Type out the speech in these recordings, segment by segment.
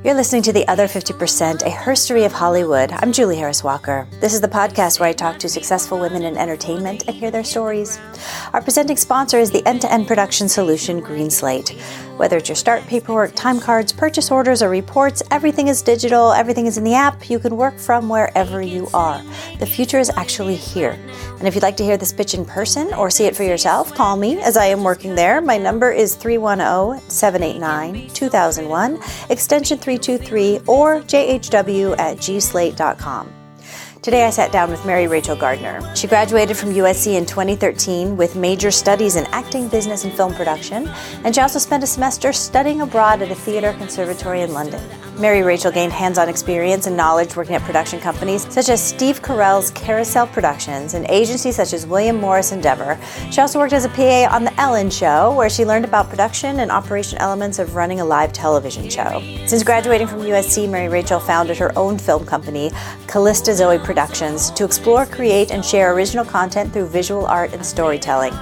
You're listening to The Other 50%, a herstory of Hollywood. I'm Julie Harris Walker. This is the podcast where I talk to successful women in entertainment and hear their stories. Our presenting sponsor is the end-to-end production solution, Green Slate. Whether it's your start paperwork, time cards, purchase orders, or reports, everything is digital, everything is in the app. You can work from wherever you are. The future is actually here. And if you'd like to hear this pitch in person or see it for yourself, call me as I am working there. My number is 310-789-2001, extension 323, or jhw@gslate.com. Today I sat down with Rachel Gardner. She graduated from USC in 2013 with major studies in acting, business, and film production, and she also spent a semester studying abroad at a theater conservatory in London. Rachel gained hands-on experience and knowledge working at production companies such as Steve Carell's Carousel Productions and agencies such as William Morris Endeavor. She also worked as a PA on The Ellen Show, where she learned about production and operation elements of running a live television show. Since graduating from USC, Rachel founded her own film company, Kalliste Zoe Productions, to explore, create, and share original content through visual art and storytelling.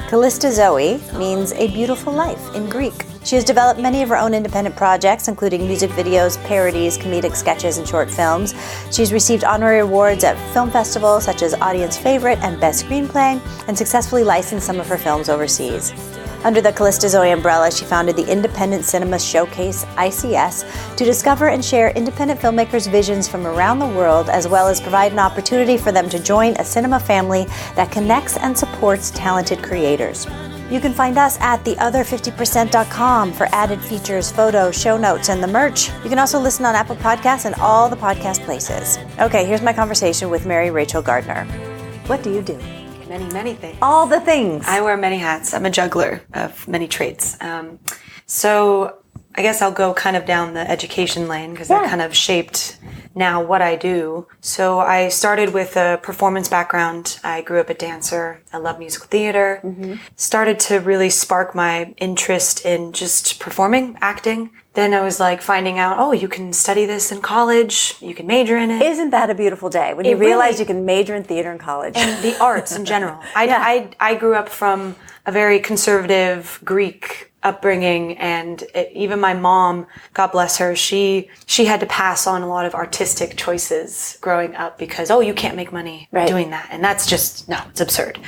Kalliste Zoe means a beautiful life in Greek. She has developed many of her own independent projects, including music videos, parodies, comedic sketches, and short films. She's received honorary awards at film festivals such as Audience Favorite and Best Screenplay, and successfully licensed some of her films overseas. Under the Kalliste Zoe umbrella, she founded the Independent Cinema Showcase, ICS, to discover and share independent filmmakers' visions from around the world, as well as provide an opportunity for them to join a cinema family that connects and supports talented creators. You can find us at theother50%.com for added features, photos, show notes, and the merch. You can also listen on Apple Podcasts and all the podcast places. Okay, here's my conversation with Rachel Gardner. What do you do? Many things. All the things. I wear many hats. I'm a juggler of many traits. So I guess I'll go kind of down the education lane because that kind of shaped now what I do. So I started with a performance background. I grew up a dancer. I love musical theater. Started to really spark my interest in just performing, acting. Then I was like finding out, oh, you can study this in college. You can major in it. Isn't that a beautiful day when you realize you can major in theater in college? And the arts in general. I grew up from a very conservative Greek upbringing, and even my mom, God bless her, she had to pass on a lot of artistic choices growing up because, oh, you can't make money doing that. And that's just, no, it's absurd.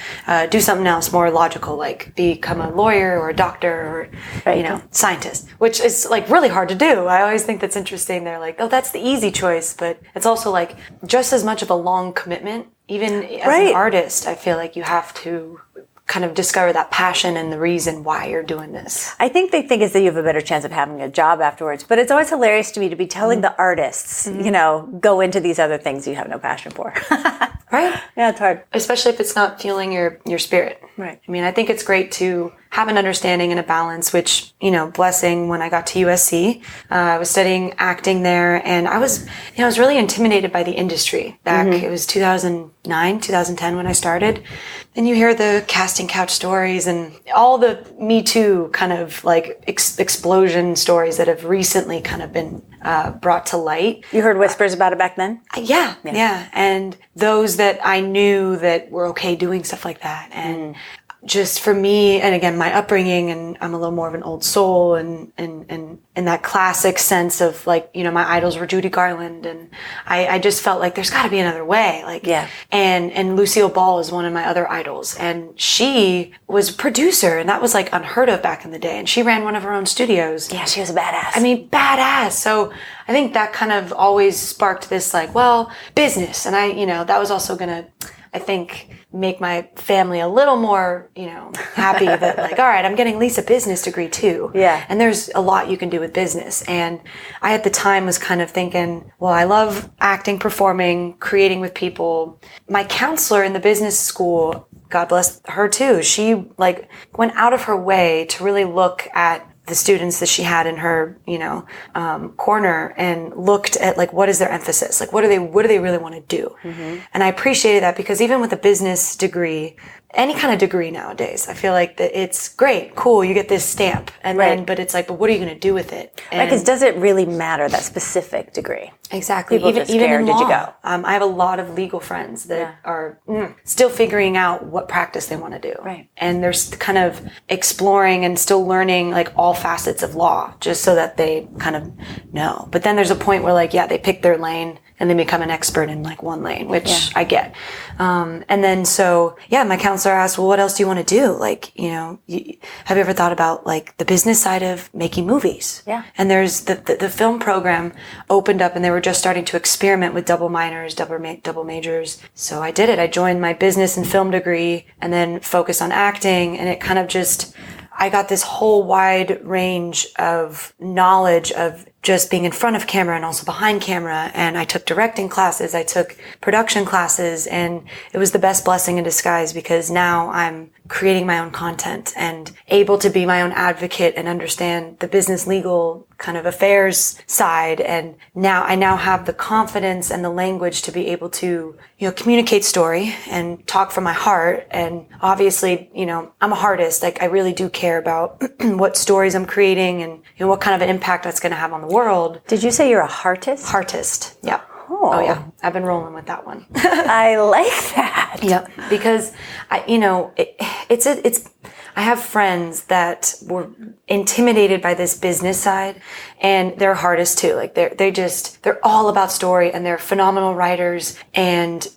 Do something else more logical, like become a lawyer or a doctor or, scientist, which is like really hard to do. I always think that's interesting. They're like, oh, that's the easy choice, but it's also like just as much of a long commitment. Even as an artist, I feel like you have to kind of discover that passion and the reason why you're doing this. I think they think is that you have a better chance of having a job afterwards, but it's always hilarious to me to be telling the artists, go into these other things you have no passion for. Right? Yeah, it's hard. Especially if it's not fueling your spirit. Right. I mean, I think it's great to have an understanding and a balance, which, blessing when I got to USC. I was studying acting there, and I was really intimidated by the industry back. It was 2009, 2010 when I started. And you hear the casting couch stories and all the Me Too kind of like explosion stories that have recently kind of been brought to light. You heard whispers about it back then? Yeah. And those that I knew that were okay doing stuff like that. And just for me, and again, my upbringing, and I'm a little more of an old soul, and that classic sense of like, my idols were Judy Garland, and I just felt like there's got to be another way. And Lucille Ball is one of my other idols, and she was a producer, and that was like unheard of back in the day, and she ran one of her own studios. Yeah, she was a badass. I mean, badass. So I think that kind of always sparked this like, well, business, and that was also gonna, I think, make my family a little more, happy that like, all right, I'm getting at least a business degree too. Yeah. And there's a lot you can do with business. And I at the time was kind of thinking, well, I love acting, performing, creating with people. My counselor in the business school, God bless her too, she like went out of her way to really look at the students that she had in her, corner, and looked at like, what is their emphasis? Like, what do they really want to do? And I appreciated that because even with a business degree, any kind of degree nowadays. I feel like that it's great, cool, you get this stamp, and then, but it's like, but what are you going to do with it? Right, because does it really matter, that specific degree? Exactly. People even just care, in did law, you go? I have a lot of legal friends that are still figuring out what practice they want to do. Right. And they're kind of exploring and still learning like all facets of law, just so that they kind of know. But then there's a point where like, they pick their lane and they become an expert in like one lane, which I get. And then so, my counselor asked, well, what else do you want to do? Like, have you ever thought about like the business side of making movies? Yeah. And there's the film program opened up, and they were just starting to experiment with double minors, double majors. So I did it. I joined my business and film degree and then focused on acting. And it kind of just, I got this whole wide range of knowledge of just being in front of camera and also behind camera. And I took directing classes, I took production classes, and it was the best blessing in disguise, because now I'm creating my own content and able to be my own advocate and understand the business legal kind of affairs side. And now I have the confidence and the language to be able to, communicate story and talk from my heart. And obviously, I'm a artist. Like I really do care about what stories I'm creating and what kind of an impact that's going to have on the world. Did you say you're a heartist? Heartist. Yeah. Oh yeah. I've been rolling with that one. I like that. Yep. Because I have friends that were intimidated by this business side, and they're artists too. Like they're all about story, and they're phenomenal writers and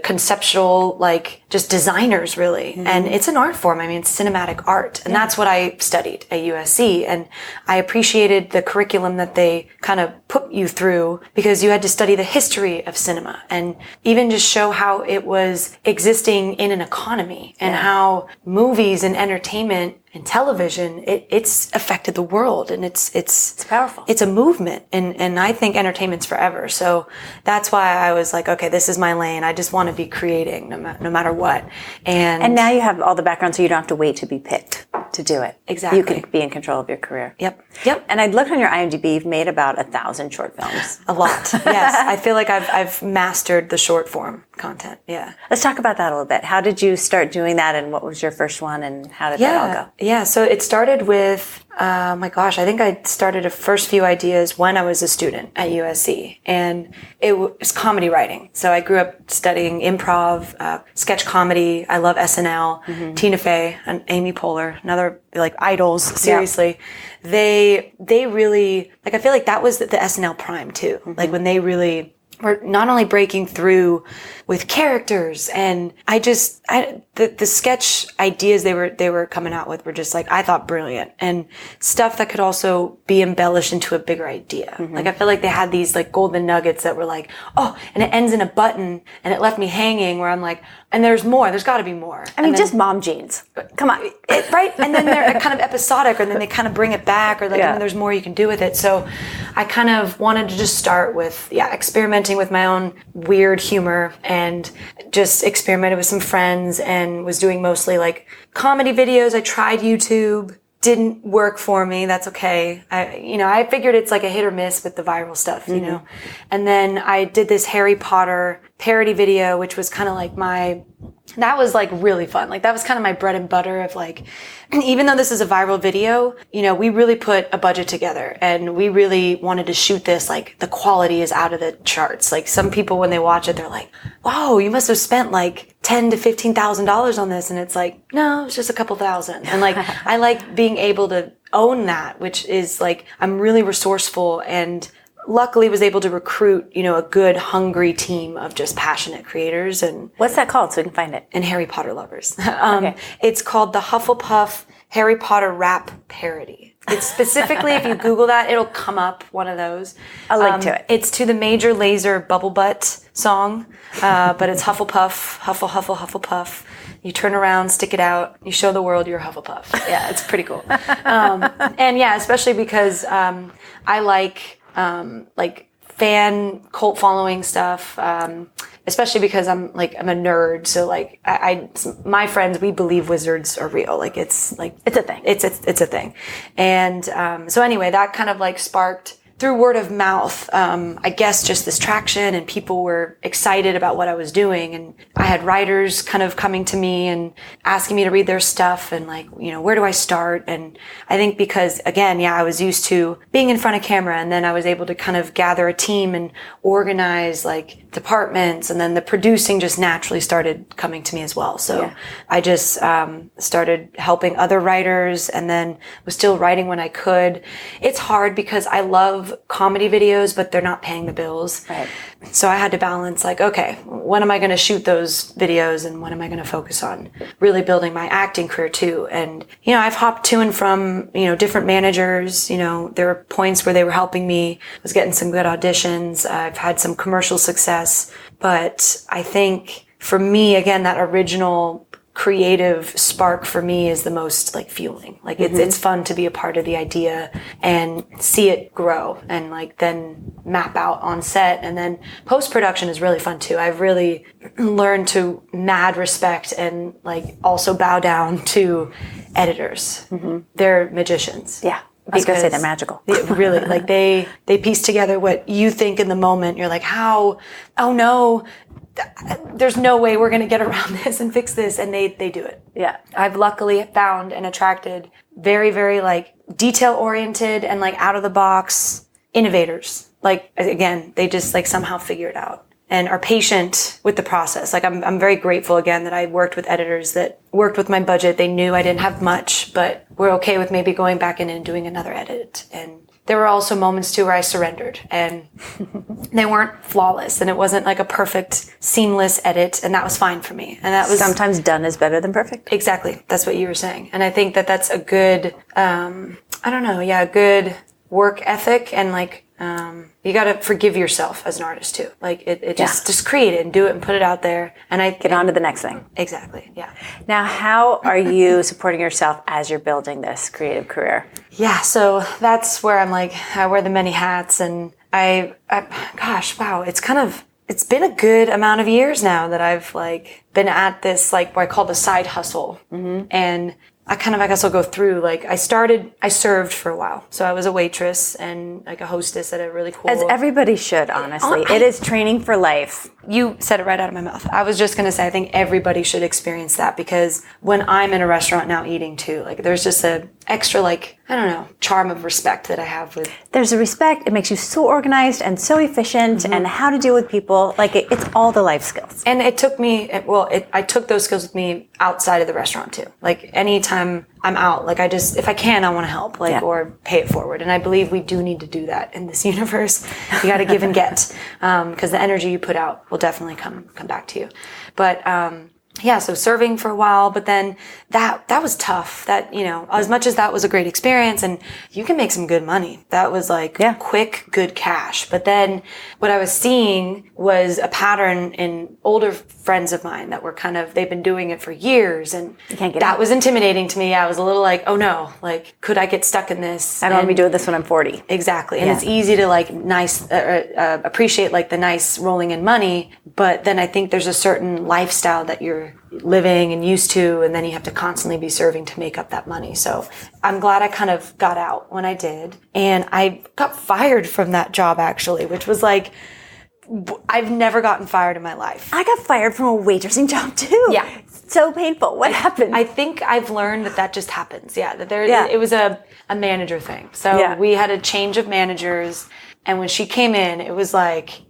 conceptual, like just designers really. And it's an art form. I mean, it's cinematic art. And that's what I studied at USC. And I appreciated the curriculum that they kind of put you through, because you had to study the history of cinema and even just show how it was existing in an economy and how movies and entertainment and television, it's affected the world, and it's powerful. It's a movement, and I think entertainment's forever. So that's why I was like, okay, this is my lane. I just want to be creating no matter what. And now you have all the background, so you don't have to wait to be picked to do it. Exactly. You can be in control of your career. Yep. And I looked on your IMDb, you've made about 1,000 short films. A lot. Yes. I feel like I've mastered the short form content. Yeah. Let's talk about that a little bit. How did you start doing that, and what was your first one, and how did that all go? Yeah. So it started with, I think I started the first few ideas when I was a student at USC, and it was comedy writing. So I grew up studying improv, sketch comedy. I love SNL, Tina Fey and Amy Poehler, another like idols. Seriously. They really, like, I feel like that was the SNL prime too. Like when they really were not only breaking through with characters, and the sketch ideas they were coming out with were just like, I thought brilliant, and stuff that could also be embellished into a bigger idea. Like I feel like they had these like golden nuggets that were like, oh, and it ends in a button, and it left me hanging, where I'm like, and there's more, there's got to be more. I mean, just mom jeans. Come on. Right? And then they're kind of episodic, or then they kind of bring it back, or like, and then there's more you can do with it. So I kind of wanted to just start with, experimenting with my own weird humor, and just experimented with some friends, and was doing mostly like comedy videos. I tried YouTube. Didn't work for me. That's okay. I figured it's like a hit or miss with the viral stuff, know. And then I did this Harry Potter parody video, which was kind of like that was like really fun. Like that was kind of my bread and butter of like, even though this is a viral video, we really put a budget together, and we really wanted to shoot this. Like the quality is out of the charts. Like some people, when they watch it, they're like, wow, you must have spent like $10,000 to $15,000 on this. And it's like, no, it's just a couple thousand. And like, I like being able to own that, which is like, I'm really resourceful, and luckily was able to recruit, a good, hungry team of just passionate creators. And what's that called, so we can find it? And Harry Potter lovers. It's called the Hufflepuff Harry Potter rap parody. It's specifically, if you Google that, it'll come up, one of those. I'll link to it. It's to the Major Lazer Bubble Butt song, but it's Hufflepuff, Hufflepuff. You turn around, stick it out, you show the world you're Hufflepuff. Yeah, it's pretty cool. And especially because I like fan cult following stuff, especially because I'm a nerd. So like my friends, we believe wizards are real. Like it's a thing. It's a thing. And so anyway, that kind of like sparked through word of mouth, I guess just this traction, and people were excited about what I was doing. And I had writers kind of coming to me and asking me to read their stuff and like, where do I start? And I think because again, I was used to being in front of camera, and then I was able to kind of gather a team and organize like departments, and then the producing just naturally started coming to me as well. So I just started helping other writers, and then was still writing when I could. It's hard because I love comedy videos, but they're not paying the bills. Right. So I had to balance like, okay, when am I going to shoot those videos, and when am I going to focus on really building my acting career too? And, I've hopped to and from, different managers. There were points where they were helping me. I was getting some good auditions. I've had some commercial success, but I think for me, again, that original creative spark for me is the most like fueling. Like it's fun to be a part of the idea and see it grow, and like then map out on set, and then post-production is really fun too. I've really learned to mad respect and like also bow down to editors. They're magicians. Yeah. I was going to say they're magical. Really, like they piece together what you think in the moment. You're like, how? Oh no, there's no way we're going to get around this and fix this. And they do it. Yeah. I've luckily found and attracted very, very like detail oriented and like out of the box innovators. Like, again, they just like somehow figure it out and are patient with the process. Like I'm very grateful again that I worked with editors that worked with my budget. They knew I didn't have much, but were okay with maybe going back in and doing another edit. And there were also moments too where I surrendered, and they weren't flawless, and it wasn't like a perfect, seamless edit, and that was fine for me. And that was sometimes done is better than perfect. Exactly. That's what you were saying. And I think that that's a good, a good work ethic, and like, you got to forgive yourself as an artist too. Like just create it and do it and put it out there. And I get on to the next thing. Exactly. Yeah. Now, how are you supporting yourself as you're building this creative career? Yeah. So that's where I'm like, I wear the many hats, and gosh, wow. It's been a good amount of years now that I've like been at this, like what I call the side hustle. And I guess I'll go through, like I served for a while. So I was a waitress and like a hostess at a really cool. As everybody should, honestly. It is training for life. You said it right out of my mouth. I was just going to say, I think everybody should experience that, because when I'm in a restaurant now eating too, like there's just a extra, like, I don't know, charm of respect that I have with. There's a respect. It makes you so organized and so efficient, and how to deal with people. Like it's all the life skills. And it took me, I took those skills with me outside of the restaurant too. Like anytime I'm out, like if I can, I want to help, like, or pay it forward. And I believe we do need to do that in this universe. You got to give and get, because the energy you put out will definitely come back to you. But, so serving for a while, but then that was tough. That, as much as that was a great experience and you can make some good money, that was like quick, good cash. But then what I was seeing was a pattern in older friends of mine that were they've been doing it for years, and that was intimidating to me. I was a little like, oh no, like, could I get stuck in this? I don't want to be doing this when I'm 40. Exactly. And it's easy to like appreciate like the nice rolling in money, but then I think there's a certain lifestyle that you're living and used to, and then you have to constantly be serving to make up that money. So I'm glad I kind of got out when I did, and I got fired from that job actually, which was like, I've never gotten fired in my life. I got fired from a waitressing job too. Yeah. So painful. What happened? I think I've learned that just happens. Yeah. It was a manager thing. So we had a change of managers, and when she came in, it was like,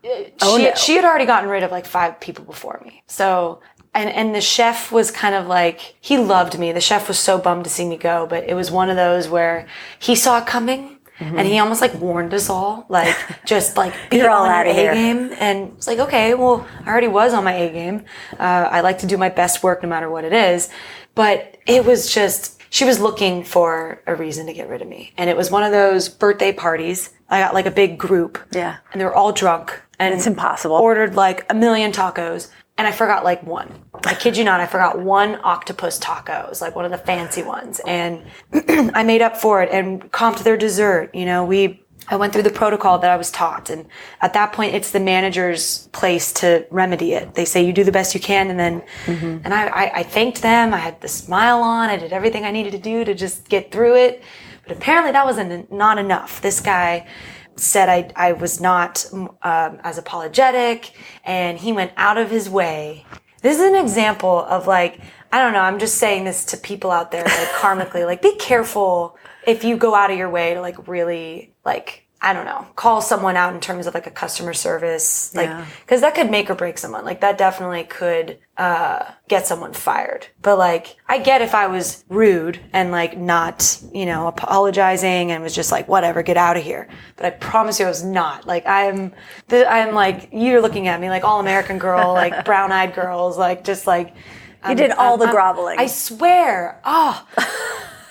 she had already gotten rid of like 5 people before me. So, and the chef was kind of like, he loved me. The chef was so bummed to see me go, but it was one of those where he saw it coming. And he almost like warned us all, like, just like, be all on your A game. And it's like, okay, well, I already was on my A game. I like to do my best work no matter what it is. But it was just, she was looking for a reason to get rid of me. And it was one of those birthday parties. I got like a big group. Yeah. And they were all drunk. And it's impossible. Ordered like 1 million tacos. And I forgot like one. I kid you not, I forgot one octopus taco. It was like one of the fancy ones. And I made up for it and comped their dessert. I went through the protocol that I was taught. And at that point, it's the manager's place to remedy it. They say, you do the best you can. And then, and I thanked them. I had the smile on. I did everything I needed to do to just get through it. But apparently that was not enough. This guy said I was not as apologetic, and he went out of his way. This is an example of like, I don't know, I'm just saying this to people out there, like karmically, like be careful if you go out of your way to like really like, I don't know, call someone out in terms of like a customer service, like, cause that could make or break someone. Like that definitely could, get someone fired. But like, I get if I was rude and like not, you know, apologizing and was just like, whatever, get out of here. But I promise you I was not. Like I'm like, you're looking at me like all American girl, like brown eyed girls, like just like. You did all the groveling. I swear.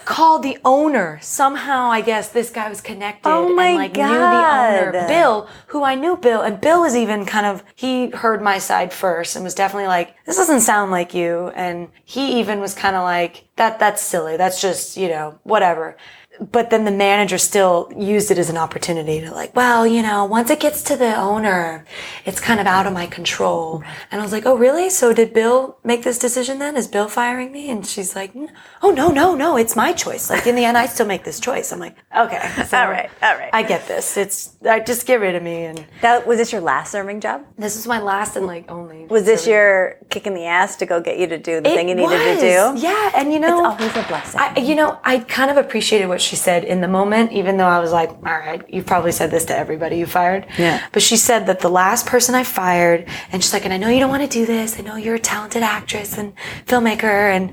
Called the owner. Somehow, I guess this guy was connected and like God. knew the owner, Bill, who I knew Bill, and Bill was even kind of, he heard my side first and was definitely like, this doesn't sound like you. And he even was kind of like, that's silly. That's just, you know, whatever. But then the manager still used it as an opportunity to like, well, you know, once it gets to the owner, it's kind of out of my control. And I was like, oh, really? So did Bill make this decision then? Is Bill firing me? And she's like, oh, no, it's my choice. Like in the end, I still make this choice. I'm like, okay. So all right. I get this. Just get rid of me. And Was this your last serving job? this is my last and like only. Was this your kick in the ass to go get you to do the thing you needed to do? Yeah. And you know, it's always a blessing. I kind of appreciated what she said in the moment, even though I was like, all right, you've probably said this to everybody you fired. Yeah. But she said that the last person I fired, and she's like, and I know you don't want to do this. I know you're a talented actress and filmmaker. And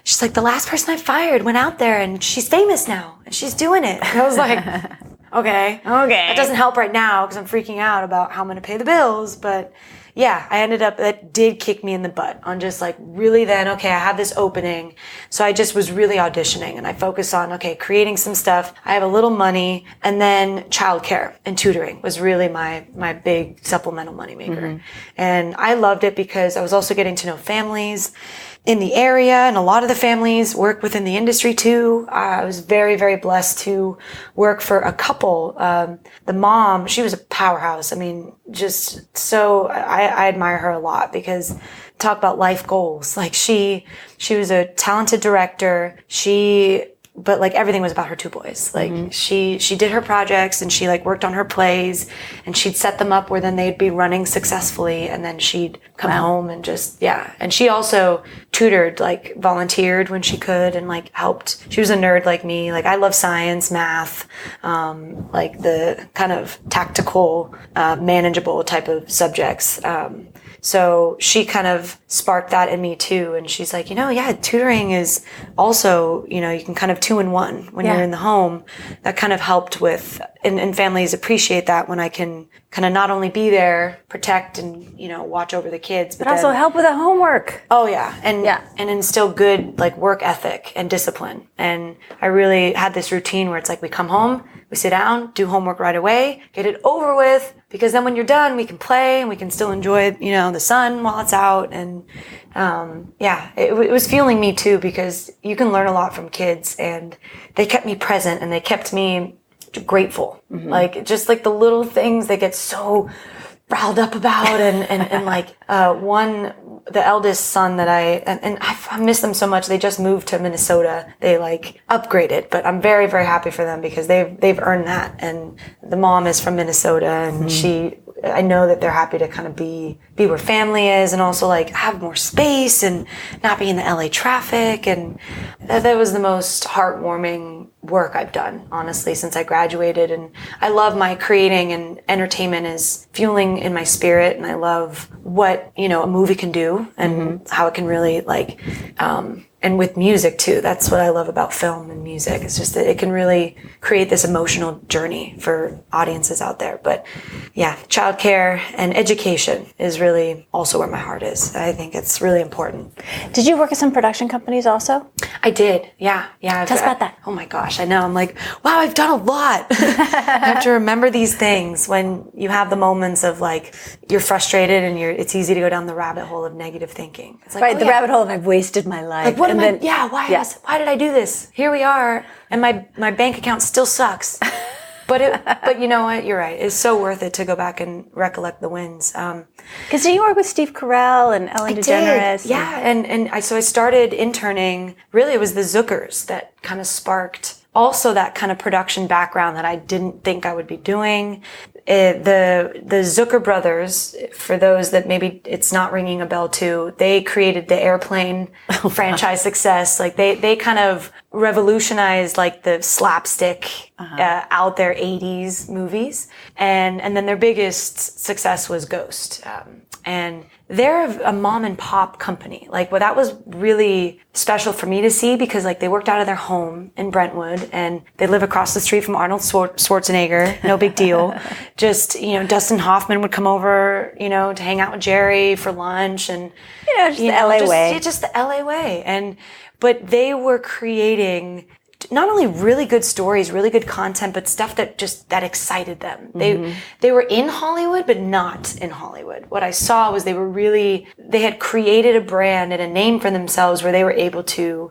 she's like, the last person I fired went out there and she's famous now and she's doing it. And I was like, okay. That doesn't help right now because I'm freaking out about how I'm going to pay the bills. But yeah, that did kick me in the butt on just like really then, okay, I have this opening. So I just was really auditioning and I focused on, okay, creating some stuff. I have a little money, and then childcare and tutoring was really my big supplemental moneymaker. Mm-hmm. And I loved it because I was also getting to know families in the area, and a lot of the families work within the industry too. I was very, very blessed to work for a couple. The mom, she was a powerhouse. I mean, just so I admire her a lot because talk about life goals. Like she was a talented director. But like everything was about her two boys. Like she did her projects and she like worked on her plays and she'd set them up where then they'd be running successfully, and then she'd come home and just, yeah. And she also tutored, like volunteered when she could and like helped. She was a nerd like me. Like I love science, math, like the kind of tactical, manageable type of subjects. So she kind of sparked that in me too. And she's like, tutoring is also, you can kind of 2-in-1 when you're in the home. That kind of helped with, and families appreciate that when I can kind of not only be there, protect and, watch over the kids, but also help with the homework. Oh yeah. And instill good like work ethic and discipline. And I really had this routine where it's like we come home, we sit down, do homework right away, get it over with, because then when you're done, we can play and we can still enjoy, the sun while it's out. And, it was fueling me too, because you can learn a lot from kids, and they kept me present and they kept me grateful. Mm-hmm. Like, just like the little things they get so riled up about. And like, the eldest son that I miss them so much. They just moved to Minnesota. They like upgraded, but I'm very, very happy for them because they've earned that. And the mom is from Minnesota, and I know that they're happy to kind of be where family is, and also like have more space and not be in the LA traffic. And that was the most heartwarming work I've done, honestly, since I graduated. And I love my creating, and entertainment is fueling in my spirit. And I love what, a movie can do, and how it can really like, and with music too. That's what I love about film and music. It's just that it can really create this emotional journey for audiences out there. But yeah, childcare and education is really also where my heart is. I think it's really important. Did you work at some production companies also? I did. Yeah. Tell us about that. Oh my gosh. I know. I'm like, wow, I've done a lot. I have to remember these things when you have the moments of like, you're frustrated and it's easy to go down the rabbit hole of negative thinking. It's like, the rabbit hole of I've wasted my life. Like, why did I do this? Here we are, and my bank account still sucks. But you know what? You're right. It's so worth it to go back and recollect the wins. Because you work with Steve Carell and Ellen DeGeneres. Yeah, and I started interning. Really, it was the Zookers that kind of sparked also that kind of production background that I didn't think I would be doing. The Zucker brothers, for those that maybe it's not ringing a bell to, they created the Airplane franchise success. Like they kind of revolutionized like the slapstick out there 80s movies, and then their biggest success was Ghost. And they're a mom and pop company. Like, well, that was really special for me to see because like they worked out of their home in Brentwood and they live across the street from Arnold Schwarzenegger. No big deal. Just, Dustin Hoffman would come over, to hang out with Jerry for lunch and, just the LA way. Just the LA way. But they were creating not only really good stories, really good content, but stuff that excited them. They were in Hollywood, but not in Hollywood. What I saw was they had created a brand and a name for themselves where they were able to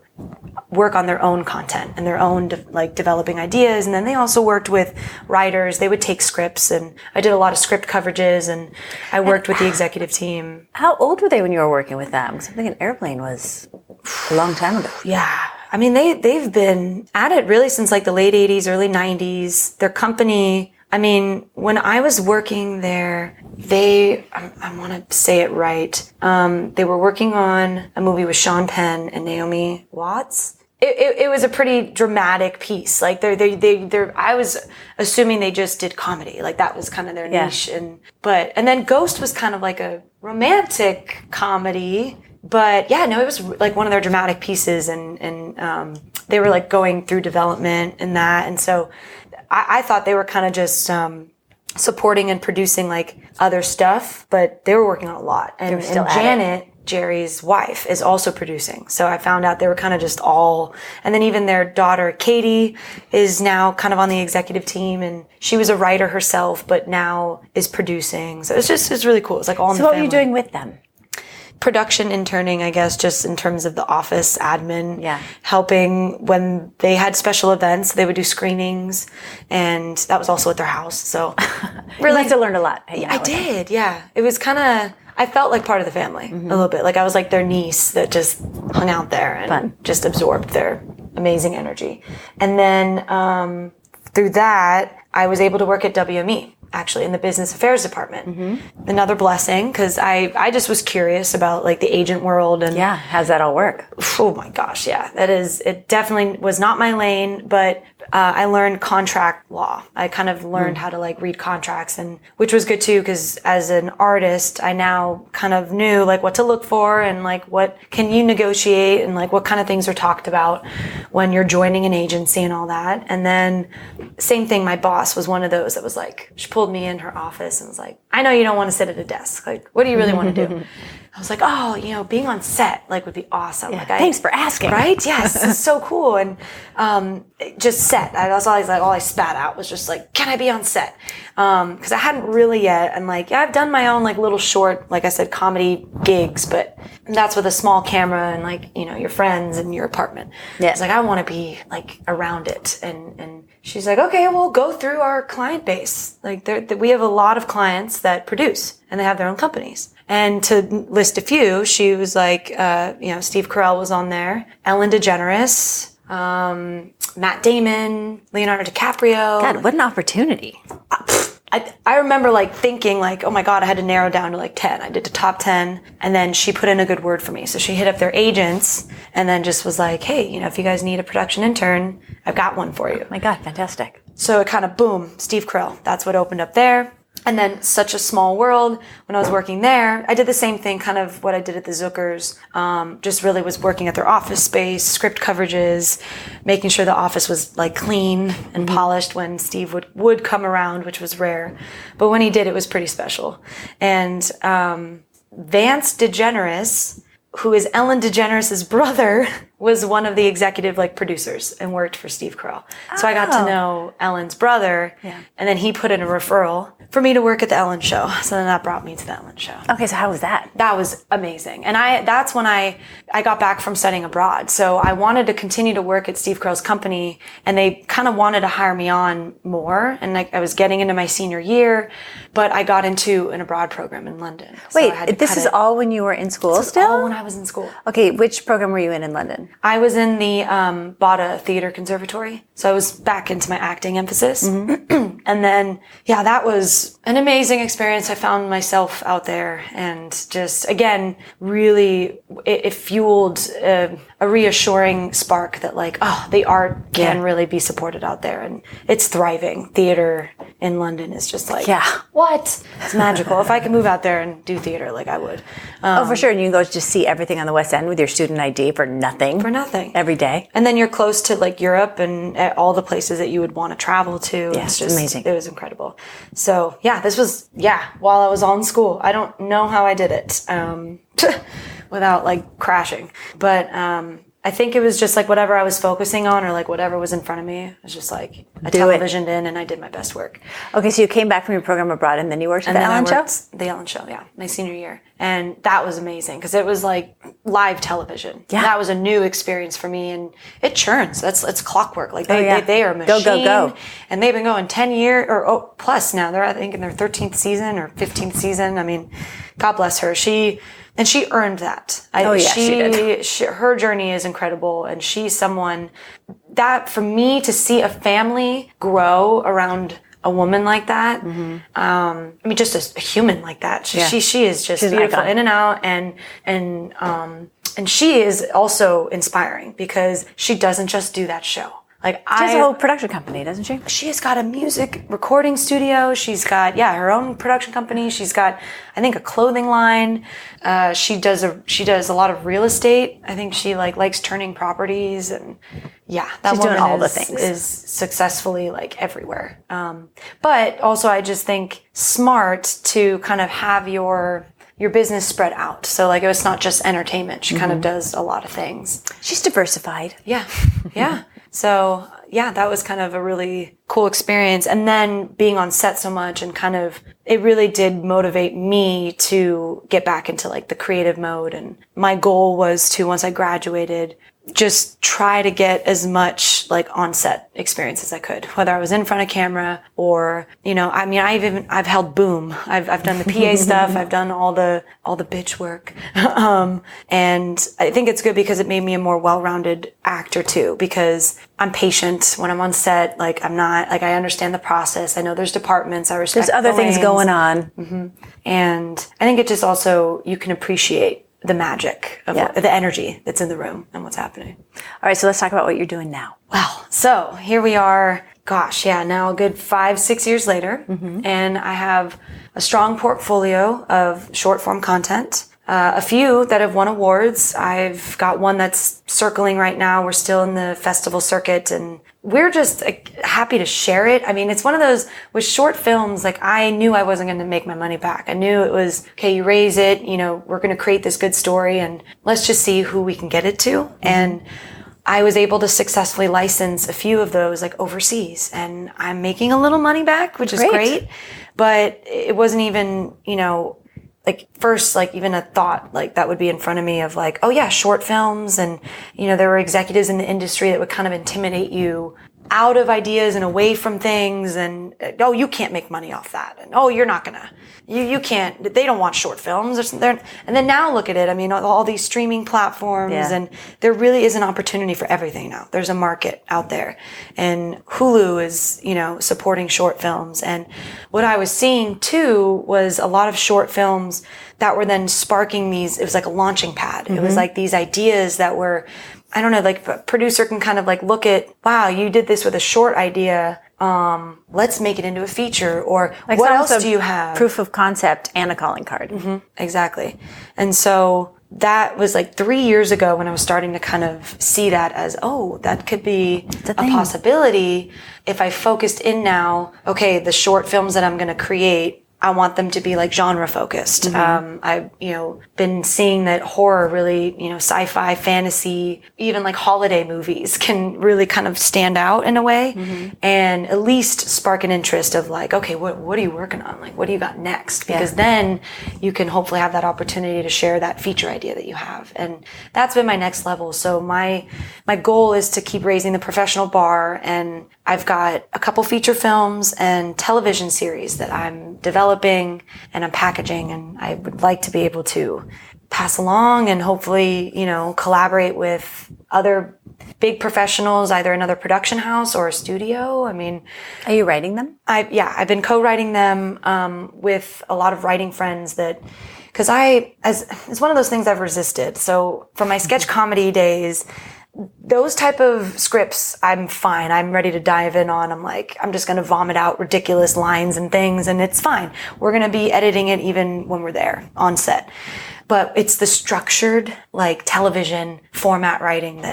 work on their own content and their own developing ideas. And then they also worked with writers. They would take scripts, and I did a lot of script coverages, and I worked with the executive team. How old were they when you were working with them? Because I think an Airplane was a long time ago. Yeah. I mean, they've been at it really since like the late 80s, early 90s. Their company, I mean, when I was working there, I want to say it right. They were working on a movie with Sean Penn and Naomi Watts. It was a pretty dramatic piece. Like I was assuming they just did comedy. Like that was kind of their niche. And then Ghost was kind of like a romantic comedy. But yeah, no, it was like one of their dramatic pieces, and they were like going through development and that. And so I thought they were kind of just supporting and producing like other stuff, but they were working on a lot. And Janet, Jerry's wife, is also producing. So I found out they were kind of just all, and then even their daughter, Katie, is now kind of on the executive team, and she was a writer herself, but now is producing. So it's really cool. It's like all in the family. So what were you doing with them? Production interning, I guess, just in terms of the office admin, helping when they had special events, they would do screenings, and that was also at their house. So really, you must have learned a lot. I did, yeah. It was kind of, I felt like part of the family a little bit. Like I was like their niece that just hung out there and just absorbed their amazing energy. And then through that, I was able to work at WME. Actually, in the business affairs department. Another blessing, because I just was curious about like the agent world. And how's that all work? Oh my gosh, it definitely was not my lane, but I learned contract law. I kind of learned how to like read contracts, and which was good too, because as an artist, I now kind of knew like what to look for and like what can you negotiate and like what kind of things are talked about when you're joining an agency and all that. And then same thing, my boss was one of those that was like, she pulled me in her office and was like, I know you don't want to sit at a desk. Like, what do you really want to do? I was like, oh, being on set like would be awesome. Like, thanks for asking. Right? Yes, it's so cool. And just set. That's always like all I spat out was just like, can I be on set? Because I hadn't really yet. And like, I've done my own like little short, like I said, comedy gigs, but that's with a small camera and like your friends in your apartment. It's like I want to be like around it. And she's like, okay, well, go through our client base. Like we have a lot of clients that produce and they have their own companies. And to list a few, she was like, Steve Carell was on there, Ellen DeGeneres, Matt Damon, Leonardo DiCaprio. God, what an opportunity. I remember like thinking like, oh my God, I had to narrow down to like 10. I did the top 10, and then she put in a good word for me. So she hit up their agents and then just was like, hey, if you guys need a production intern, I've got one for you. Oh my God, fantastic. So it kind of boom, Steve Carell. That's what opened up there. And then such a small world. When I was working there, I did the same thing, kind of what I did at the Zuckers. Just really was working at their office space, script coverages, making sure the office was like clean and polished when Steve would come around, which was rare. But when he did, it was pretty special. And Vance DeGeneres, who is Ellen DeGeneres' brother, was one of the executive like producers and worked for Steve Carell. So I got to know Ellen's brother, and then he put in a referral for me to work at the Ellen Show. So then that brought me to the Ellen Show. Okay, so how was that? That was amazing. And that's when I got back from studying abroad. So I wanted to continue to work at Steve Carell's company, and they kind of wanted to hire me on more. And I was getting into my senior year, but I got into an abroad program in London. Wait, this is all when you were in school this still? All when I was in school. Okay, which program were you in London? I was in the Bada Theatre Conservatory. So I was back into my acting emphasis. Mm-hmm. And then, yeah, that was an amazing experience. I found myself out there, and just, again, really, it fueled a reassuring spark that, like, oh, the art can really be supported out there, and it's thriving. Theater in London is just like, what? It's magical. If I could move out there and do theater, like, I would. Oh, for sure. And you can go just see everything on the West End with your student ID for nothing. For nothing. Every day. And then you're close to, like, Europe and all the places that you would want to travel to. Yeah, it's just amazing. It was incredible. So, yeah, this was, while I was all in school. I don't know how I did it without, like, crashing. But I think it was just, like, whatever I was focusing on, or, like, whatever was in front of me. It was just, like, I televisioned in, and I did my best work. Okay, so you came back from your program abroad, and then you worked at the Ellen Show? The Ellen Show, yeah, my senior year. And that was amazing, because it was, like, live television. Yeah. That was a new experience for me, and it churns. It's clockwork. Like, they are a machine. Go. And they've been going 10 years, or plus now. They're, I think, in their 13th season or 15th season. I mean, God bless her. She earned that. She did. Her journey is incredible, and she's someone that, for me, to see a family grow around a woman like that, I mean, just a human like that. She is just beautiful in and out, and she is also inspiring, because she doesn't just do that show. Like, she has a whole production company, doesn't she? She has got a music recording studio. She's got, her own production company. She's got, I think, a clothing line. She does a lot of real estate. I think she, like, likes turning properties, and that she's woman doing all the things. Is successfully, like, everywhere. But also, I just think smart to kind of have your business spread out. So, like, it's not just entertainment. She kind of does a lot of things. She's diversified. Yeah. So, that was kind of a really cool experience. And then being on set so much, and kind of, it really did motivate me to get back into, like, the creative mode. And my goal was to, once I graduated, just try to get as much, like, on-set experience as I could, whether I was in front of camera or, I mean, I've held boom. I've done the PA stuff. I've done all the bitch work. And I think it's good because it made me a more well-rounded actor too, because I'm patient when I'm on set. Like, I'm not, like, I understand the process. I know there's departments. I respect there's other things going on. Mm-hmm. And I think it just also, you can appreciate the magic of the energy that's in the room and what's happening. All right, so let's talk about what you're doing now. Well, so here we are, now a good 5-6 years later, and I have a strong portfolio of short form content. A few that have won awards. I've got one that's circling right now. We're still in the festival circuit, and we're just happy to share it. I mean, it's one of those, with short films, like, I knew I wasn't going to make my money back. I knew it was, okay, you raise it, we're going to create this good story, and let's just see who we can get it to. And I was able to successfully license a few of those, like, overseas, and I'm making a little money back, which is great. But it wasn't even, like, first, like, even a thought, like, that would be in front of me of, like, oh yeah, short films. And, there were executives in the industry that would kind of intimidate you out of ideas and away from things. And, oh, you can't make money off that. And, oh, you're not gonna, you can't, they don't want short films. And then now look at it. I mean, all these streaming platforms, and there really is an opportunity for everything now. There's a market out there, and Hulu is, supporting short films. And what I was seeing too was a lot of short films that were then sparking these, it was like a launching pad. It was like these ideas that were, I don't know, like, a producer can kind of, like, look at, wow, you did this with a short idea. Let's make it into a feature. Or, like, what else do you have? Proof of concept and a calling card. Mm-hmm, exactly. And so that was, like, 3 years ago when I was starting to kind of see that as, oh, that could be a possibility if I focused in now. Okay, the short films that I'm going to create I want them to be like genre focused. I've, been seeing that horror really, sci-fi, fantasy, even like holiday movies can really kind of stand out in a way and at least spark an interest of like, okay, what are you working on? Like, what do you got next? Because then you can hopefully have that opportunity to share that feature idea that you have. And that's been my next level. So my goal is to keep raising the professional bar, and I've got a couple feature films and television series that I'm developing and I'm packaging, and I would like to be able to pass along and hopefully, collaborate with other big professionals, either another production house or a studio. I mean, are you writing them? I've been co-writing them with a lot of writing friends because it's one of those things I've resisted. So from my sketch comedy days, those type of scripts, I'm fine. I'm ready to dive in on. I'm just going to vomit out ridiculous lines and things, and it's fine. We're going to be editing it even when we're there on set. But it's the structured, like, television format writing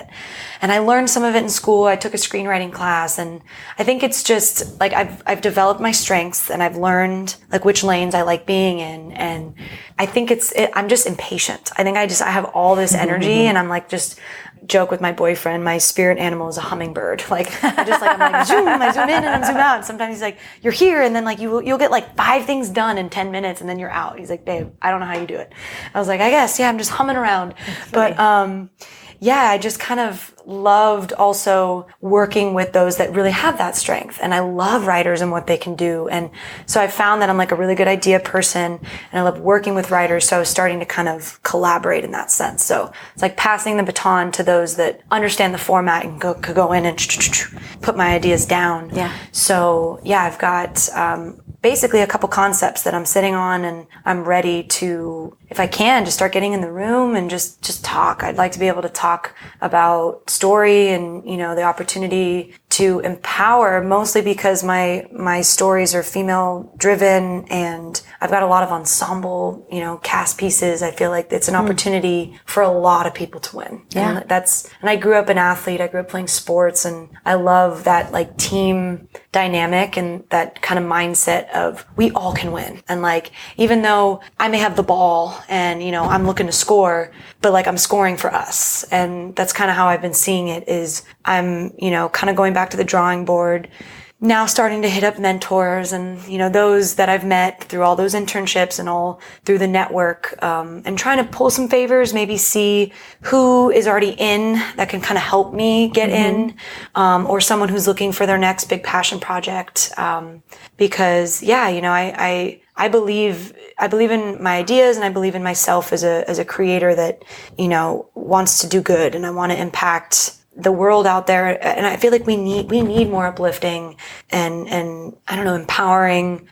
and I learned some of it in school. I took a screenwriting class, and I think it's just like I've developed my strengths, and I've learned like which lanes I like being in, and I think I'm just impatient. I think I have all this energy, and I'm like just joke with my boyfriend, my spirit animal is a hummingbird. Like I'm like I zoom in and I zoom out. And sometimes he's like, you're here, and then like you'll get like 5 things done in 10 minutes, and then you're out. He's like, babe, I don't know how you do it. I was like, I guess, yeah, I'm just humming around. But I just kind of loved also working with those that really have that strength. And I love writers and what they can do. And so I found that I'm like a really good idea person, and I love working with writers. So I was starting to kind of collaborate in that sense. So it's like passing the baton to those that understand the format and could go in and put my ideas down. Yeah. So yeah, I've got basically a couple concepts that I'm sitting on, and I'm ready to, if I can, just start getting in the room and just talk. I'd like to be able to talk about story and, the opportunity to empower, mostly because my stories are female driven, and I've got a lot of ensemble, cast pieces. I feel like it's an opportunity for a lot of people to win. Yeah. And I grew up an athlete. I grew up playing sports, and I love that like team dynamic and that kind of mindset of we all can win. And like, even though I may have the ball and, I'm looking to score, but like I'm scoring for us. And that's kind of how I've been seeing it is I'm, kind of going back to the drawing board, now starting to hit up mentors and, those that I've met through all those internships and all through the network, and trying to pull some favors, maybe see who is already in that can kind of help me get in, or someone who's looking for their next big passion project. Because I believe in my ideas, and I believe in myself as a creator that, wants to do good, and I want to impact the world out there. And I feel like we need more uplifting and I don't know, empowering,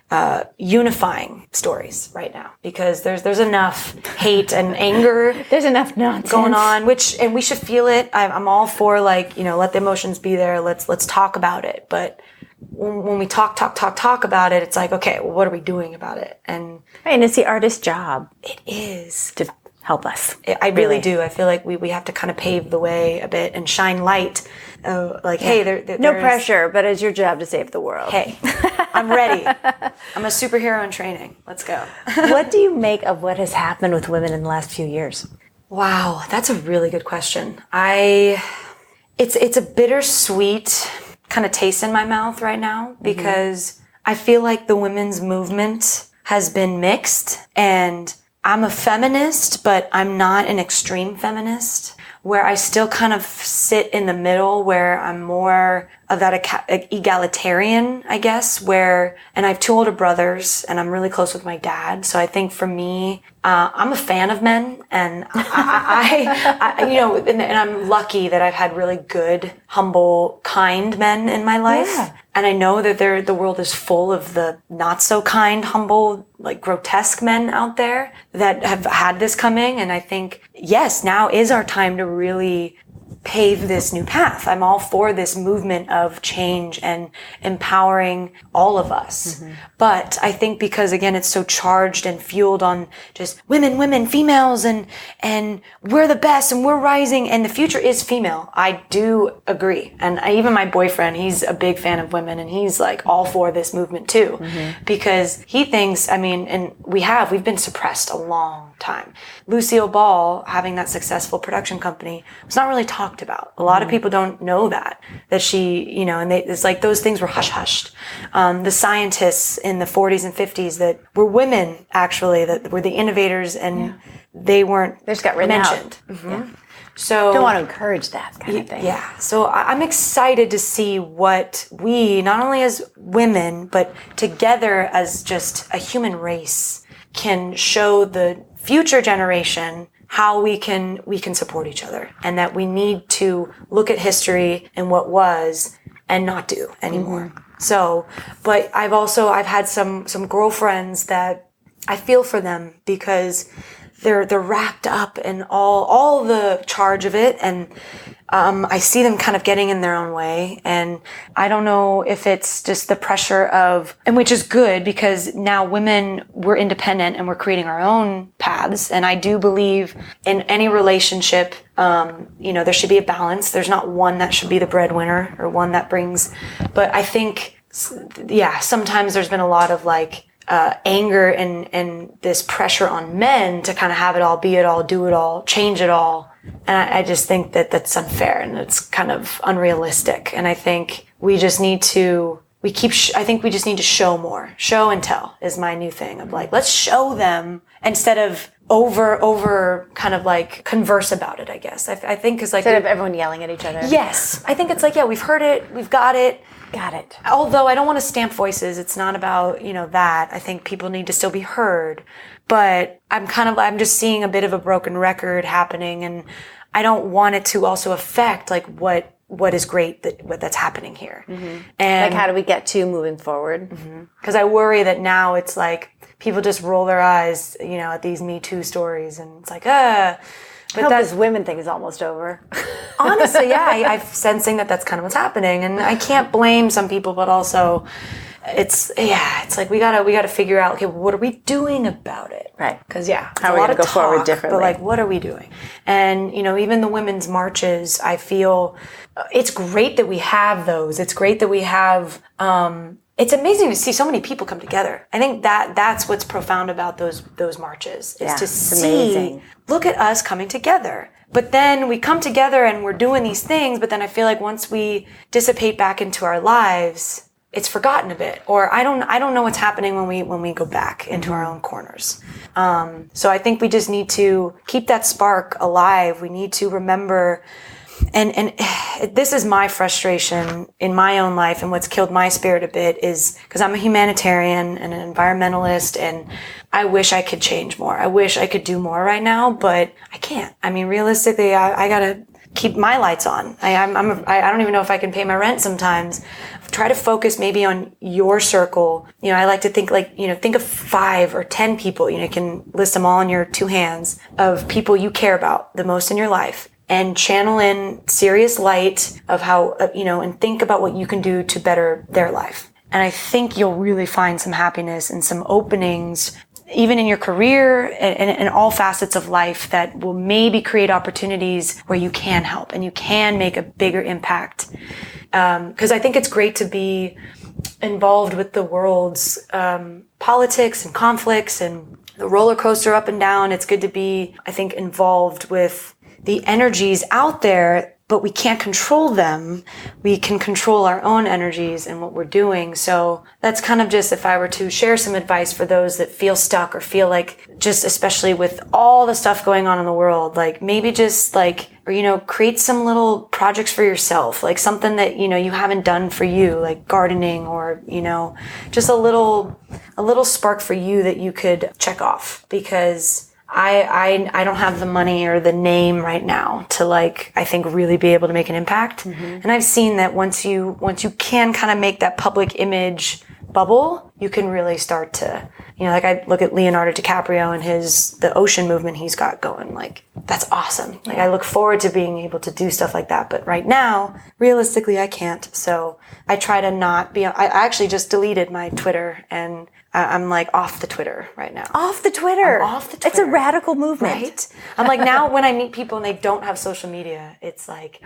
unifying stories right now, because there's enough hate and anger. There's enough nonsense going on, and we should feel it. I'm all for like, let the emotions be there. Let's talk about it. But when we talk about it, it's like, okay, well, what are we doing about it? And it's the artist's job. It is to help us. I really do. I feel like we have to kind of pave the way a bit and shine light. Hey, there no pressure, but it's your job to save the world. Hey, I'm ready. I'm a superhero in training. Let's go. What do you make of what has happened with women in the last few years? Wow, that's a really good question. It's a bittersweet kind of taste in my mouth right now, because I feel like the women's movement has been mixed, and I'm a feminist, but I'm not an extreme feminist, where I still kind of sit in the middle, where I'm more of that egalitarian, I guess, and I have 2 older brothers, and I'm really close with my dad. So I think for me, I'm a fan of men, and and I'm lucky that I've had really good, humble, kind men in my life. Yeah. And I know that the world is full of the not so kind, humble, like grotesque men out there that have had this coming. And I think, yes, now is our time to really pave this new path. I'm all for this movement of change and empowering all of us. But I think because, again, it's so charged and fueled on just women, females, and we're the best and we're rising and the future is female. I do agree. And even my boyfriend, he's a big fan of women and he's like all for this movement too. Because he thinks, I mean, and we've been suppressed a long time. Lucille Ball, having that successful production company, was not really talked about. A lot of people don't know that she, you know, and it's like those things were hushed. The scientists in the 40s and 50s that were women, actually, that were the innovators, and they just got mentioned. So don't want to encourage that kind of thing. Yeah. So I'm excited to see what we, not only as women, but together as just a human race, can show the future generation how we can support each other, and that we need to look at history and what was and not do anymore. So, but I've had some girlfriends that I feel for them because they're wrapped up in all the charge of it, and I see them kind of getting in their own way, and I don't know if it's just the pressure of, and which is good because now we're independent and we're creating our own paths, and I do believe in any relationship, you know, there should be a balance. There's not one that should be the breadwinner or one that brings, but I think, sometimes there's been a lot of like, anger and this pressure on men to kind of have it all, be it all, do it all, change it all. And I just think that that's unfair and it's kind of unrealistic. And I think we just need to, I think we just need to show more. Show and tell is my new thing of like, let's show them instead of over kind of like converse about it, I guess. I think it's like, instead of everyone yelling at each other. Yes. I think it's like, we've heard it. We've got it. Got it. Although I don't want to stamp voices. It's not about, you know, that. I think people need to still be heard. But I'm just seeing a bit of a broken record happening, and I don't want it to also affect like what is great that's happening here. And like, how do we get to moving forward? Because I worry that now it's like people just roll their eyes, you know, at these Me Too stories, and it's like, But this women thing is almost over. Honestly, I'm sensing that that's kind of what's happening, and I can't blame some people, but also it's like we gotta figure out, okay, what are we doing about it? Right. Because how are we gonna go forward differently? But like, what are we doing? And you know, even the women's marches, I feel it's great that we have those. It's great that we have. It's amazing to see so many people come together. I think that's what's profound about those marches is to see, amazing. Look at us coming together. But then we come together and we're doing these things, but then I feel like once we dissipate back into our lives, it's forgotten a bit. Or I don't know what's happening when we go back into our own corners. So I think we just need to keep that spark alive. We need to remember. And this is my frustration in my own life, and what's killed my spirit a bit is because I'm a humanitarian and an environmentalist, and I wish I could change more. I wish I could do more right now, but I can't. I mean, realistically, I gotta keep my lights on. I don't even know if I can pay my rent sometimes. Try to focus maybe on your circle. You know, I like to think like, you know, think of 5 or 10 people. You know, you can list them all on your 2 hands of people you care about the most in your life. And channel in serious light of how, you know, and think about what you can do to better their life. And I think you'll really find some happiness and some openings, even in your career and all facets of life, that will maybe create opportunities where you can help and you can make a bigger impact. Because I think it's great to be involved with the world's politics and conflicts and the roller coaster up and down. It's good to be, I think, involved with the energies out there, but we can't control them. We can control our own energies and what we're doing. So that's kind of just, if I were to share some advice for those that feel stuck or feel like, just especially with all the stuff going on in the world, like maybe just like, or, you know, create some little projects for yourself, like something that, you know, you haven't done for you, like gardening, or, you know, just a little spark for you that you could check off. Because I don't have the money or the name right now to, like, I think really be able to make an impact. And I've seen that once you can kind of make that public image bubble, you can really start to, like I look at Leonardo DiCaprio and the ocean movement he's got going, like, that's awesome. Like, I look forward to being able to do stuff like that. But right now, realistically, I can't. So I try to not be, I actually just deleted my Twitter, and I'm like off the Twitter right now. Off the Twitter. I'm off the Twitter. It's a radical movement. Right? I'm like, now when I meet people and they don't have social media, it's like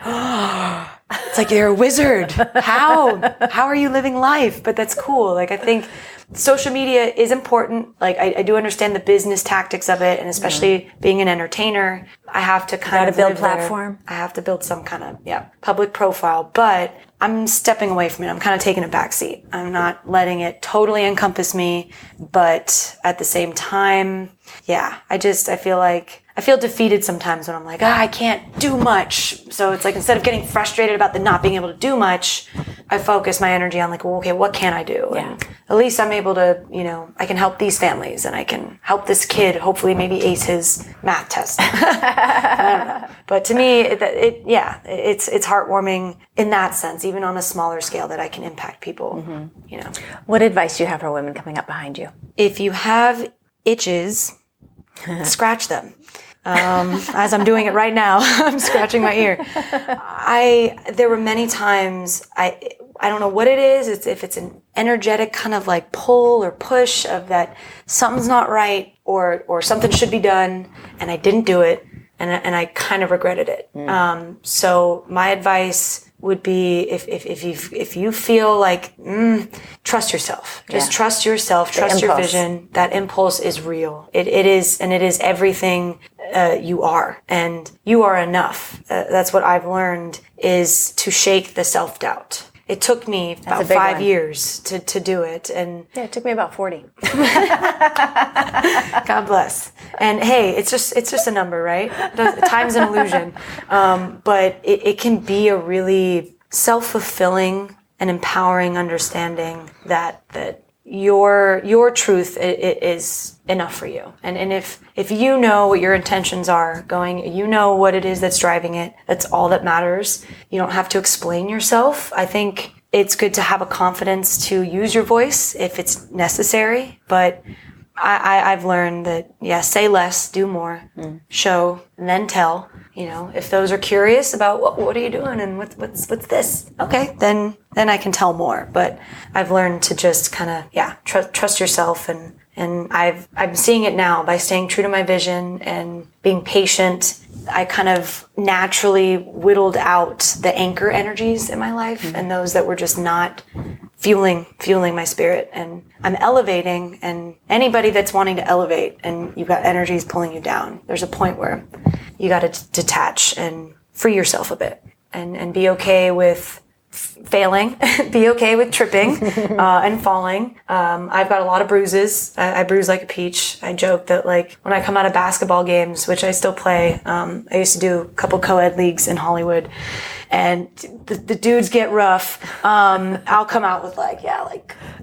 you're a wizard. How are you living life? But that's cool. Like, I think social media is important. Like, I do understand the business tactics of it, and especially being an entertainer, I have to kind of build platform. I have to build some kind of public profile, but I'm stepping away from it. I'm kind of taking a back seat. I'm not letting it totally encompass me, but at the same time, I feel defeated sometimes when I'm like, I can't do much. So it's like, instead of getting frustrated about the not being able to do much, I focus my energy on like, well, okay, what can I do? Yeah. And at least I'm able to, I can help these families, and I can help this kid hopefully maybe ace his math test. I don't know. But to me, it's heartwarming in that sense, even on a smaller scale, that I can impact people. What advice do you have for women coming up behind you? If you have itches, scratch them. As I'm doing it right now, I'm scratching my ear. There were many times, I don't know what it is. If it's an energetic kind of like pull or push of that something's not right, or something should be done, and I didn't do it, and I kind of regretted it. So my advice would be, if you feel like, trust yourself. Just trust yourself, trust your vision. That impulse is real. It is everything you are, and you are enough. That's what I've learned, is to shake the self-doubt. It took me about 5 years to do it. And it took me about 40. God bless. And hey, it's just a number, right? Time's an illusion. But it can be a really self-fulfilling and empowering understanding that your truth is enough for you. And if you know what your intentions are going, you know what it is that's driving it, that's all that matters. You don't have to explain yourself. I think it's good to have a confidence to use your voice if it's necessary, but I've learned that, say less, do more, show, and then tell. If those are curious about what are you doing and what's this, okay, then I can tell more. But I've learned to just kind of, trust yourself, and I'm seeing it now by staying true to my vision and being patient. I kind of naturally whittled out the anchor energies in my life, and those that were just not fueling my spirit. And I'm elevating, and anybody that's wanting to elevate and you've got energies pulling you down, there's a point where you got to detach and free yourself a bit, and be okay with failing, be okay with tripping and falling. I've got a lot of bruises. I bruise like a peach. I joke that, like, when I come out of basketball games, which I still play, I used to do a couple co-ed leagues in Hollywood, and the dudes get rough. I'll come out with like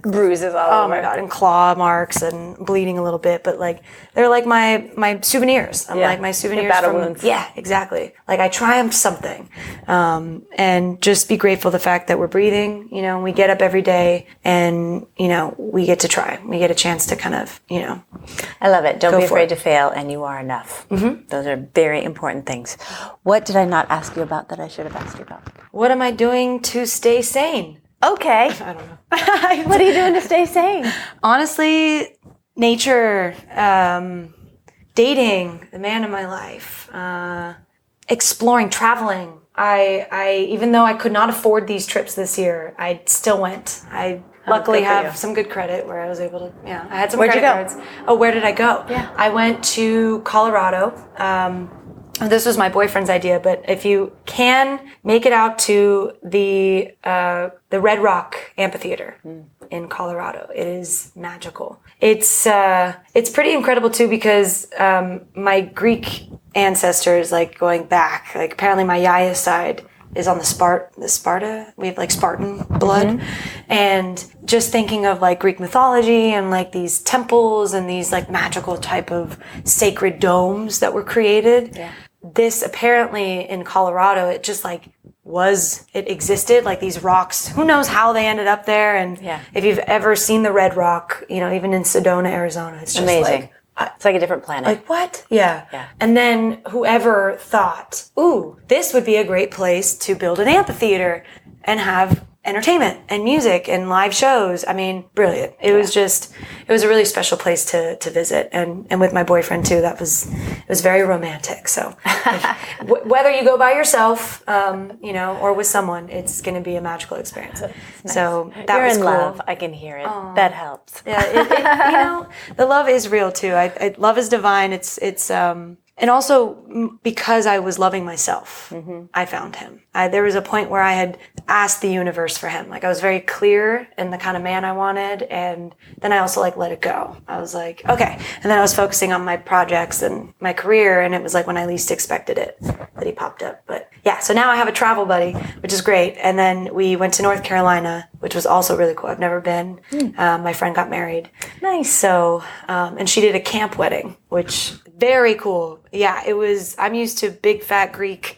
bruises all over. Oh my God, and claw marks and bleeding a little bit, but like, they're like my souvenirs. I'm like my souvenirs battle from wounds. Yeah, exactly. Like, I triumphed something. And just be grateful the fact that we're breathing, and we get up every day, and, we get to try. We get a chance to kind of, I love it. Don't be afraid it. to fail, and you are enough. Those are very important things. What did I not ask you about that I should have asked you about? What am I doing to stay sane? Okay. I don't know. What are you doing to stay sane? Honestly, nature, dating the man in my life, exploring, traveling. I even though I could not afford these trips this year, I still went. I luckily have some good credit where I was able to, I had some credit cards. Oh, where did I go? Yeah. I went to Colorado. This was my boyfriend's idea, but if you can make it out to the Red Rock Amphitheater in Colorado, it is magical. It's pretty incredible too, because my Greek ancestors, like, going back, like, apparently my Yaya side is on the Sparta. We have like Spartan blood, and just thinking of like Greek mythology and like these temples and these like magical type of sacred domes that were created. Yeah. This apparently in Colorado, it just like it existed, like these rocks. Who knows how they ended up there? And if you've ever seen the Red Rock, even in Sedona, Arizona, it's just amazing. It's like a different planet. Like, what? Yeah. And then whoever thought, ooh, this would be a great place to build an amphitheater and have entertainment and music and live shows. I mean, brilliant. It was a really special place to visit. And with my boyfriend too, it was very romantic. So whether you go by yourself, or with someone, it's going to be a magical experience. Nice. So that was in cool. love. I can hear it. Aww. That helps. Yeah. The love is real too. Love is divine. It's and also because I was loving myself, I found him. There was a point where I had asked the universe for him. Like, I was very clear in the kind of man I wanted, and then I also let it go. I was like, okay. And then I was focusing on my projects and my career, and it was like when I least expected it that he popped up. But yeah, so now I have a travel buddy, which is great. And then we went to North Carolina, which was also really cool. I've never been. My friend got married. Nice. So, and she did a camp wedding, which very cool. Yeah, I'm used to big fat Greek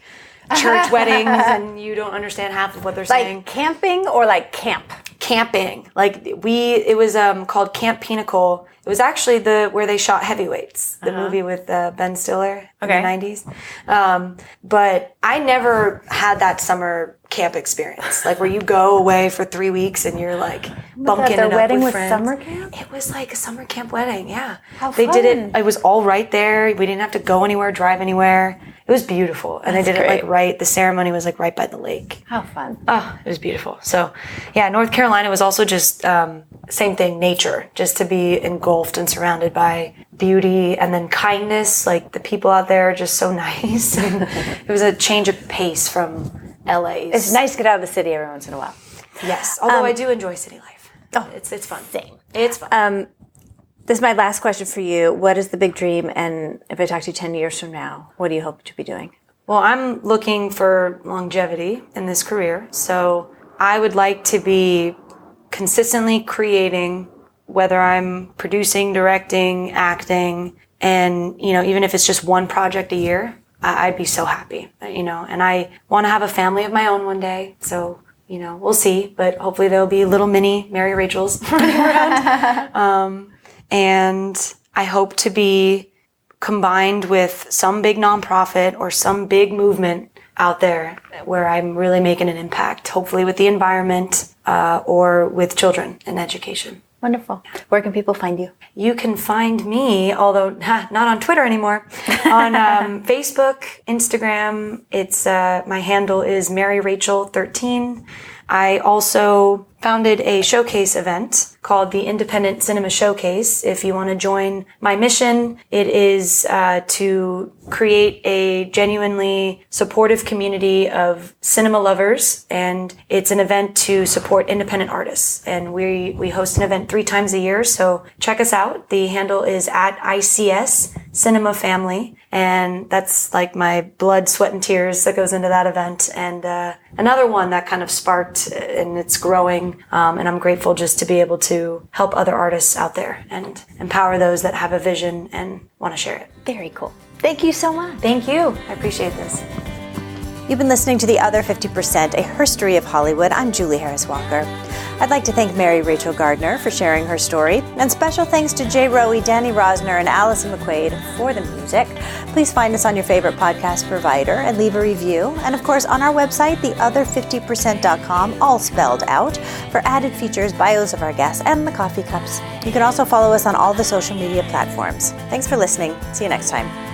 church weddings, and you don't understand half of what they're saying. Like camping or like camp? Camping. It was called Camp Pinnacle. It was actually where they shot Heavyweights, the movie with Ben Stiller in the 90s. But I never had that summer camp experience, where you go away for 3 weeks and you're bunking it up with friends. Summer camp? It was like a summer camp wedding, yeah. How they fun. did it. It was all right there. We didn't have to go anywhere, drive anywhere. It was beautiful. And they did it the ceremony was right by the lake. How fun. Oh, it was beautiful. So yeah, North Carolina was also just, same thing, nature, just to be engulfed and surrounded by beauty and then kindness. The people out there are just so nice. And it was a change of pace from LA. It's nice to get out of the city every once in a while. Yes, although I do enjoy city life. Oh, it's fun. Same. It's fun. This is my last question for you. What is the big dream? And if I talk to you 10 years from now, what do you hope to be doing? Well, I'm looking for longevity in this career. So I would like to be consistently creating, whether I'm producing, directing, acting, and, even if it's just one project a year, I'd be so happy, and I want to have a family of my own one day. So, we'll see, but hopefully there'll be little mini Mary Rachels running around. And I hope to be combined with some big nonprofit or some big movement out there where I'm really making an impact, hopefully with the environment or with children and education. Wonderful. Where can people find you? You can find me, although not on Twitter anymore, on Facebook, Instagram. It's my handle is Mary Rachel 13. I also founded a showcase event called the Independent Cinema Showcase. If you want to join my mission, it is to create a genuinely supportive community of cinema lovers, and it's an event to support independent artists. And we host an event 3 times a year, so check us out. The handle is at ICS Cinema Family, and that's my blood, sweat, and tears that goes into that event. And another one that kind of sparked, and it's growing, and I'm grateful just to be able to help other artists out there and empower those that have a vision and want to share it. Very cool. Thank you so much. Thank you. I appreciate this. You've been listening to The Other 50%, a history of Hollywood. I'm Julie Harris Walker. I'd like to thank Mary Rachel Gardner for sharing her story, and special thanks to Jay Rowe, Danny Rosner, and Allison McQuaid for the music. Please find us on your favorite podcast provider and leave a review. And of course, on our website, theother50%.com, all spelled out, for added features, bios of our guests, and the coffee cups. You can also follow us on all the social media platforms. Thanks for listening. See you next time.